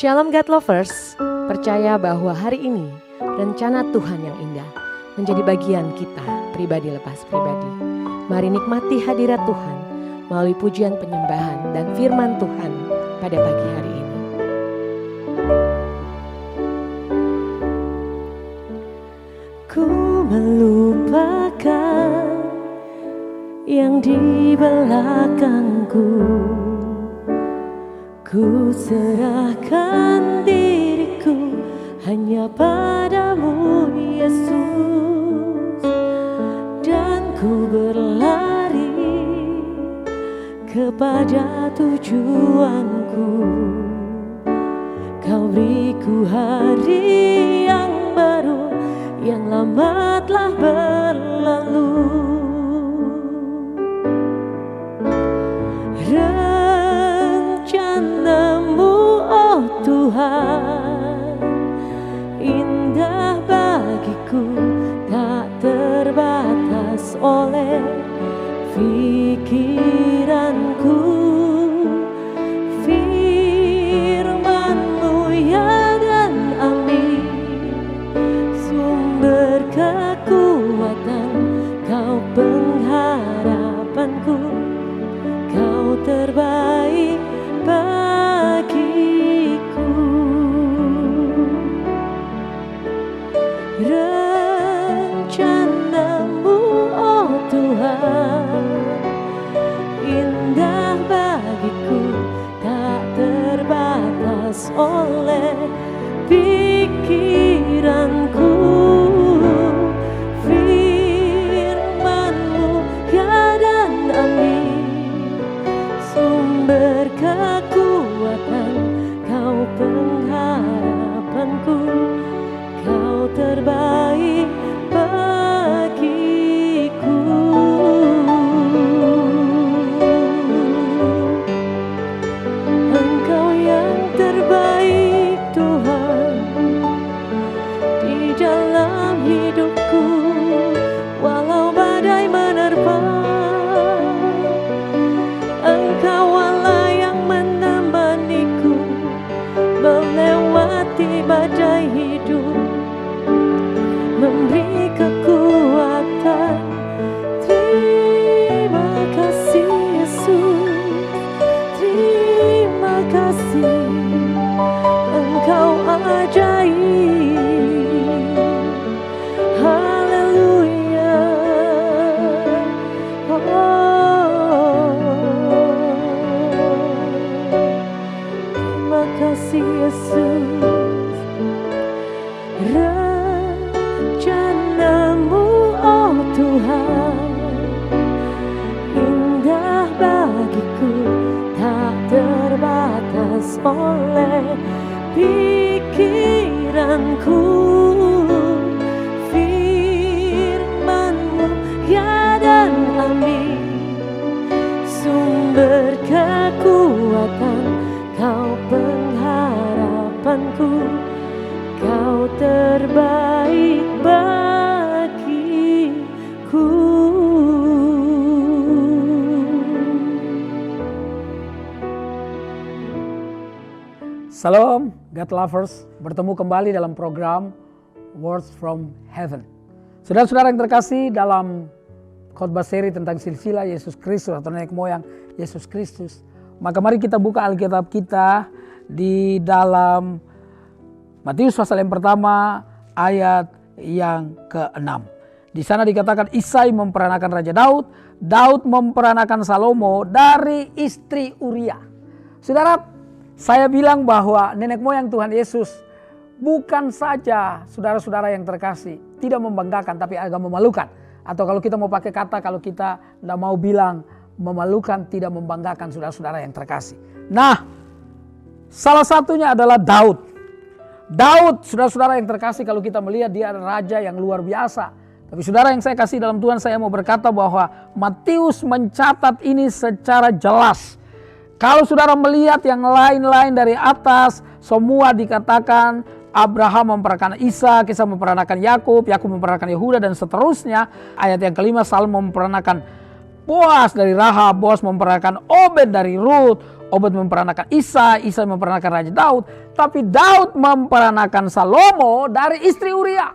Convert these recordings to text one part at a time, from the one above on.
Shalom God Lovers, percaya bahwa hari ini rencana Tuhan yang indah menjadi bagian kita pribadi lepas pribadi. Mari nikmati hadirat Tuhan melalui pujian penyembahan dan firman Tuhan pada pagi hari ini. Ku melupakan yang di belakangku, ku serahkan diriku hanya padamu Yesus, dan ku berlari kepada tujuanku. Kau beriku hari yang baru, yang lama telah berlalu. Rencanamu, oh Tuhan, indah bagiku, tak terbatas oleh pikiranku. Firman-Mu ya dan amin, sumber kekuatan, Kau pengharapanku, Kau terbaik bagiku. Rencana-Mu, oh Tuhan, indah bagiku, tak terbatas oleh pikiranku. Firman-Mu ya dan amin, sumber kekuatan, Kau pengharapanku, Kau terbaik bagiku. Engkau yang terbaik Tuhan di dalam hidupku, walau badai menerpa, Engkau Allah yang menemaniku melewati badai hidup, memberi kekuatan. Terima kasih Yesus, terima kasih, Engkau ajaib. Haleluya. Terima kasih Yesus. Rencana-Mu, oh Tuhan, indah bagiku, tak terbatas oleh pikiranku. Firman-Mu ya dan amin, sumber kekuatan, Kau pengharapanku, Kau terbaik bagiku. Salam God Lovers, bertemu kembali dalam program Words from Heaven. Saudara-saudara yang terkasih, dalam khotbah seri tentang silsilah Yesus Kristus atau nenek moyang Yesus Kristus, maka mari kita buka Alkitab kita di dalam Matius pasal yang pertama ayat yang ke-6. Di sana dikatakan Isai memperanakan Raja Daud, Daud memperanakan Salomo dari istri Uria. Saudara, saya bilang bahwa nenek moyang Tuhan Yesus bukan saja, saudara-saudara yang terkasih, tidak membanggakan tapi agak memalukan. Atau kalau kita mau pakai kata, kalau kita tidak mau bilang memalukan, tidak membanggakan, saudara-saudara yang terkasih. Nah, salah satunya adalah Daud. Daud, saudara-saudara yang terkasih, kalau kita melihat dia adalah raja yang luar biasa. Tapi saudara yang saya kasih dalam Tuhan, saya mau berkata bahwa Matius mencatat ini secara jelas. Kalau saudara melihat yang lain-lain dari atas, semua dikatakan Abraham memperanakan Ishak, Ishak memperanakan Yakub, Yakub memperanakan Yehuda dan seterusnya. Ayat yang kelima, Salomo memperanakan Boas dari Rahab, Boas memperanakan Obed dari Rut, Obed memperanakan Isai, Isai memperanakan Raja Daud, tapi Daud memperanakan Salomo dari istri Uria.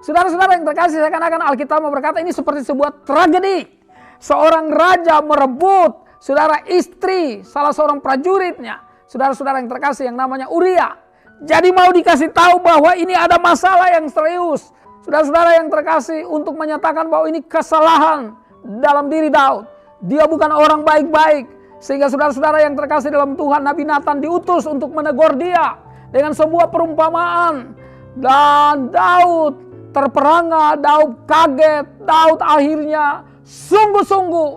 Saudara-saudara yang terkasih, seakan-akan Alkitab berkata ini seperti sebuah tragedi. Seorang raja merebut saudara istri salah seorang prajuritnya. Saudara-saudara yang terkasih yang namanya Uria. Jadi mau dikasih tahu bahwa ini ada masalah yang serius. Saudara-saudara yang terkasih, untuk menyatakan bahwa ini kesalahan dalam diri Daud. Dia bukan orang baik-baik. Sehingga saudara-saudara yang terkasih dalam Tuhan, Nabi Nathan diutus untuk menegur dia dengan sebuah perumpamaan. Dan Daud terperangah, Daud kaget, Daud akhirnya sungguh-sungguh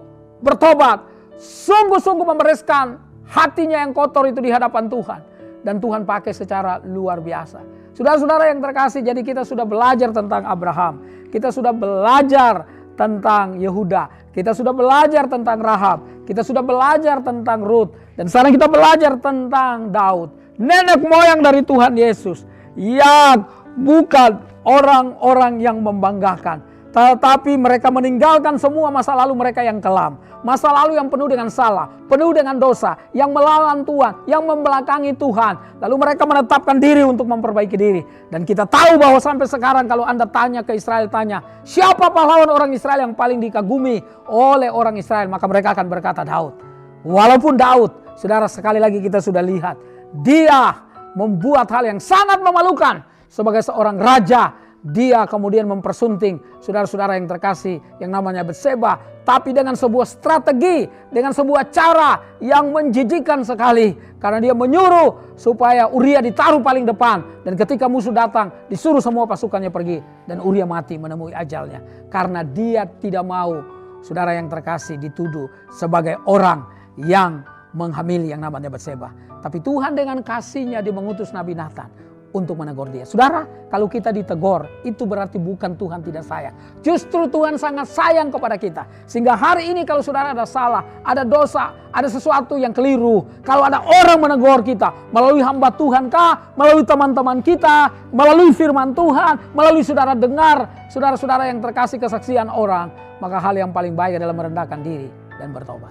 bertobat. Sungguh-sungguh membereskan hatinya yang kotor itu di hadapan Tuhan. Dan Tuhan pakai secara luar biasa. Saudara-saudara yang terkasih, jadi kita sudah belajar tentang Abraham. Kita sudah belajar tentang Yehuda. Kita sudah belajar tentang Rahab. Kita sudah belajar tentang Rut. Dan sekarang kita belajar tentang Daud. Nenek moyang dari Tuhan Yesus. Yang bukan orang-orang yang membanggakan. Tetapi mereka meninggalkan semua masa lalu mereka yang kelam. Masa lalu yang penuh dengan salah, penuh dengan dosa, yang melawan Tuhan, yang membelakangi Tuhan. Lalu mereka menetapkan diri untuk memperbaiki diri. Dan kita tahu bahwa sampai sekarang kalau Anda tanya ke Israel, tanya, siapa pahlawan orang Israel yang paling dikagumi oleh orang Israel? Maka mereka akan berkata Daud. Walaupun Daud, saudara, sekali lagi kita sudah lihat, dia membuat hal yang sangat memalukan sebagai seorang raja. Dia kemudian mempersunting saudara-saudara yang terkasih yang namanya Batseba, tapi dengan sebuah strategi, dengan sebuah cara yang menjijikkan sekali, karena dia menyuruh supaya Uria ditaruh paling depan, dan ketika musuh datang disuruh semua pasukannya pergi, dan Uria mati menemui ajalnya karena dia tidak mau, saudara yang terkasih, dituduh sebagai orang yang menghamili yang namanya Batseba. Tapi Tuhan dengan kasihnya dia mengutus Nabi Nathan untuk menegur dia. Saudara, kalau kita ditegur, itu berarti bukan Tuhan tidak sayang. Justru Tuhan sangat sayang kepada kita. Sehingga hari ini kalau saudara ada salah, ada dosa, ada sesuatu yang keliru, kalau ada orang menegur kita, melalui hamba Tuhan kah, melalui teman-teman kita, melalui firman Tuhan, melalui saudara dengar, saudara-saudara yang terkasih kesaksian orang, maka hal yang paling baik adalah merendahkan diri dan bertobat.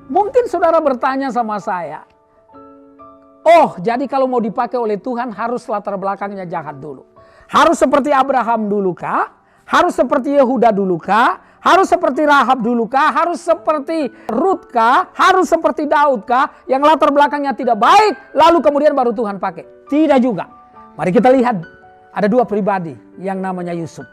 Mungkin saudara bertanya sama saya, oh, jadi kalau mau dipakai oleh Tuhan harus latar belakangnya jahat dulu. Harus seperti Abraham dulu kah? Harus seperti Yehuda dulu kah? Harus seperti Rahab dulu kah? Harus seperti Rut kah? Harus seperti Daud kah? Yang latar belakangnya tidak baik, lalu kemudian baru Tuhan pakai. Tidak juga. Mari kita lihat, ada dua pribadi yang namanya Yusuf.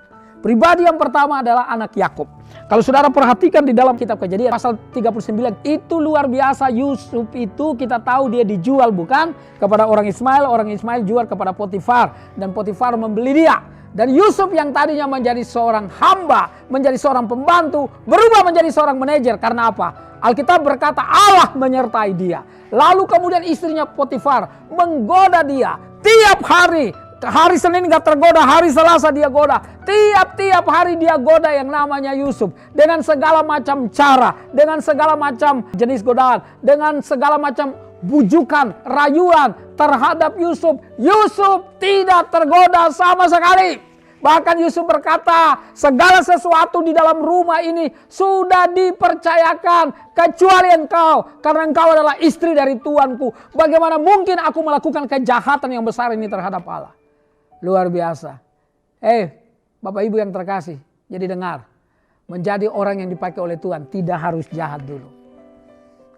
Pribadi yang pertama adalah anak Yakub. Kalau saudara perhatikan di dalam kitab Kejadian pasal 39, itu luar biasa. Yusuf itu kita tahu dia dijual bukan kepada orang Ismail jual kepada Potifar, dan Potifar membeli dia. Dan Yusuf yang tadinya menjadi seorang hamba, menjadi seorang pembantu, berubah menjadi seorang manajer. Karena apa? Alkitab berkata Allah menyertai dia. Lalu kemudian istrinya Potifar menggoda dia tiap hari. Hari Senin gak tergoda, hari Selasa dia goda. Tiap-tiap hari dia goda yang namanya Yusuf. Dengan segala macam cara, dengan segala macam jenis godaan, dengan segala macam bujukan, rayuan terhadap Yusuf. Yusuf tidak tergoda sama sekali. Bahkan Yusuf berkata, segala sesuatu di dalam rumah ini sudah dipercayakan kecuali engkau, karena engkau adalah istri dari tuanku. Bagaimana mungkin aku melakukan kejahatan yang besar ini terhadap Allah? Luar biasa. Bapak Ibu yang terkasih, jadi dengar. Menjadi orang yang dipakai oleh Tuhan tidak harus jahat dulu.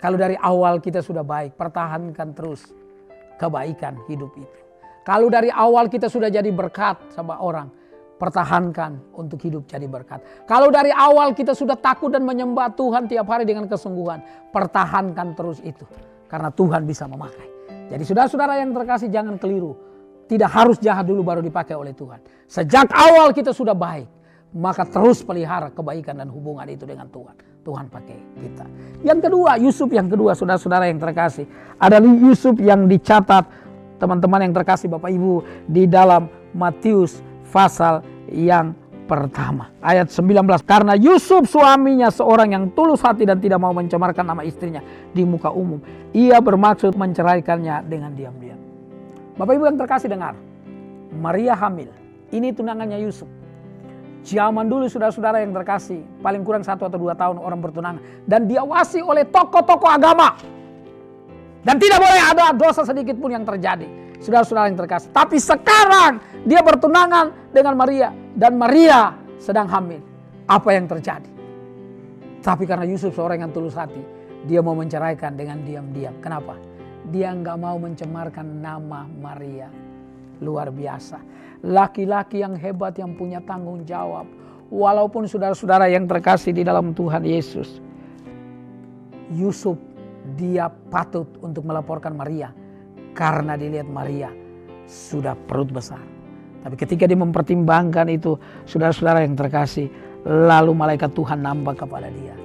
Kalau dari awal kita sudah baik, pertahankan terus kebaikan hidup itu. Kalau dari awal kita sudah jadi berkat sama orang, pertahankan untuk hidup jadi berkat. Kalau dari awal kita sudah takut dan menyembah Tuhan tiap hari dengan kesungguhan, pertahankan terus itu. Karena Tuhan bisa memakai. Jadi saudara-saudara yang terkasih, jangan keliru. Tidak harus jahat dulu baru dipakai oleh Tuhan. Sejak awal kita sudah baik, maka terus pelihara kebaikan dan hubungan itu dengan Tuhan. Tuhan pakai kita. Yang kedua, Yusuf yang kedua, saudara-saudara yang terkasih, adalah Yusuf yang dicatat teman-teman yang terkasih Bapak Ibu di dalam Matius pasal yang pertama. Ayat 19. Karena Yusuf suaminya seorang yang tulus hati dan tidak mau mencemarkan nama istrinya di muka umum, ia bermaksud menceraikannya dengan diam-diam. Bapak Ibu yang terkasih dengar, Maria hamil, ini tunangannya Yusuf. Zaman dulu saudara-saudara yang terkasih, paling kurang 1 atau 2 tahun orang bertunangan. Dan diawasi oleh tokoh-tokoh agama. Dan tidak boleh ada dosa sedikit pun yang terjadi. Saudara-saudara yang terkasih. Tapi sekarang dia bertunangan dengan Maria. Dan Maria sedang hamil. Apa yang terjadi? Tapi karena Yusuf seorang yang tulus hati, dia mau menceraikan dengan diam-diam. Kenapa? Dia nggak mau mencemarkan nama Maria. Luar biasa. Laki-laki yang hebat yang punya tanggung jawab. Walaupun saudara-saudara yang terkasih di dalam Tuhan Yesus, Yusuf dia patut untuk melaporkan Maria. Karena dilihat Maria sudah perut besar. Tapi ketika dia mempertimbangkan itu, saudara-saudara yang terkasih, lalu malaikat Tuhan nampak kepada dia.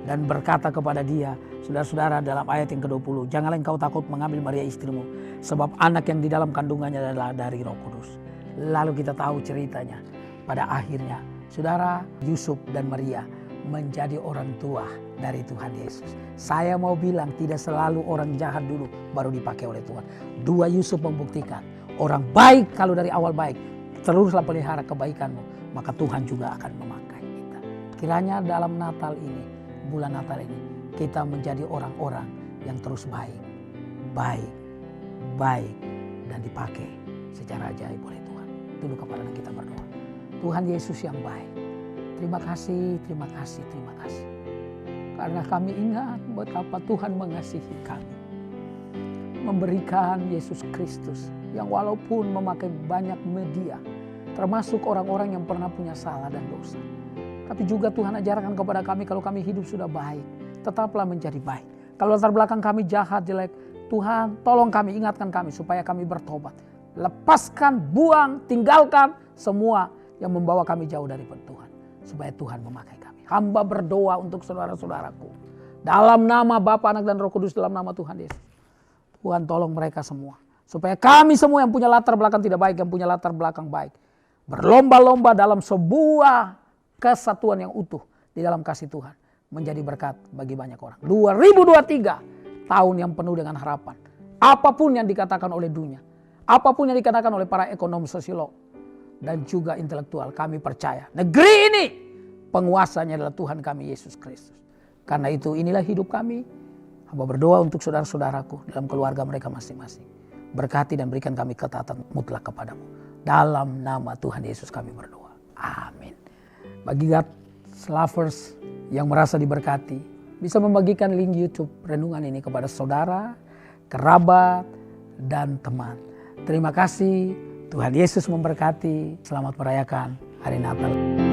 Dan berkata kepada dia, saudara-saudara dalam ayat yang ke-20, janganlah engkau takut mengambil Maria istrimu, sebab anak yang di dalam kandungannya adalah dari Roh Kudus. Lalu kita tahu ceritanya. Pada akhirnya, saudara, Yusuf dan Maria menjadi orang tua dari Tuhan Yesus. Saya mau bilang tidak selalu orang jahat dulu baru dipakai oleh Tuhan. 2 Yusuf membuktikan orang baik kalau dari awal baik. Teruslah pelihara kebaikanmu, maka Tuhan juga akan memakai kita. Kiranya dalam Natal ini, bulan Natal ini, kita menjadi orang-orang yang terus baik, dan dipakai secara ajaib oleh Tuhan. Tunduk kepala kita berdoa. Tuhan Yesus yang baik, terima kasih. Karena kami ingat betapa Tuhan mengasihi kami. Memberikan Yesus Kristus yang walaupun memakai banyak media, termasuk orang-orang yang pernah punya salah dan dosa. Tapi juga Tuhan ajarkan kepada kami kalau kami hidup sudah baik, tetaplah menjadi baik. Kalau latar belakang kami jahat, jelek, Tuhan tolong kami, ingatkan kami supaya kami bertobat. Lepaskan, buang, tinggalkan semua yang membawa kami jauh dari Tuhan. Supaya Tuhan memakai kami. Hamba berdoa untuk saudara-saudaraku. Dalam nama Bapa, Anak dan Roh Kudus, dalam nama Tuhan Yesus. Tuhan tolong mereka semua. Supaya kami semua yang punya latar belakang tidak baik, yang punya latar belakang baik. Berlomba-lomba dalam sebuah kesatuan yang utuh di dalam kasih Tuhan. Menjadi berkat bagi banyak orang. 2023 tahun yang penuh dengan harapan. Apapun yang dikatakan oleh dunia. Apapun yang dikatakan oleh para ekonom, sosiolog, dan juga intelektual, kami percaya negeri ini penguasanya adalah Tuhan kami Yesus Kristus. Karena itu inilah hidup kami. Hamba berdoa untuk saudara-saudaraku dalam keluarga mereka masing-masing. Berkati dan berikan kami ketaatan mutlak kepadamu. Dalam nama Tuhan Yesus kami berdoa. Amin. Bagi God lovers yang merasa diberkati, bisa membagikan link YouTube renungan ini kepada saudara, kerabat, dan teman. Terima kasih, Tuhan Yesus memberkati. Selamat merayakan hari Natal.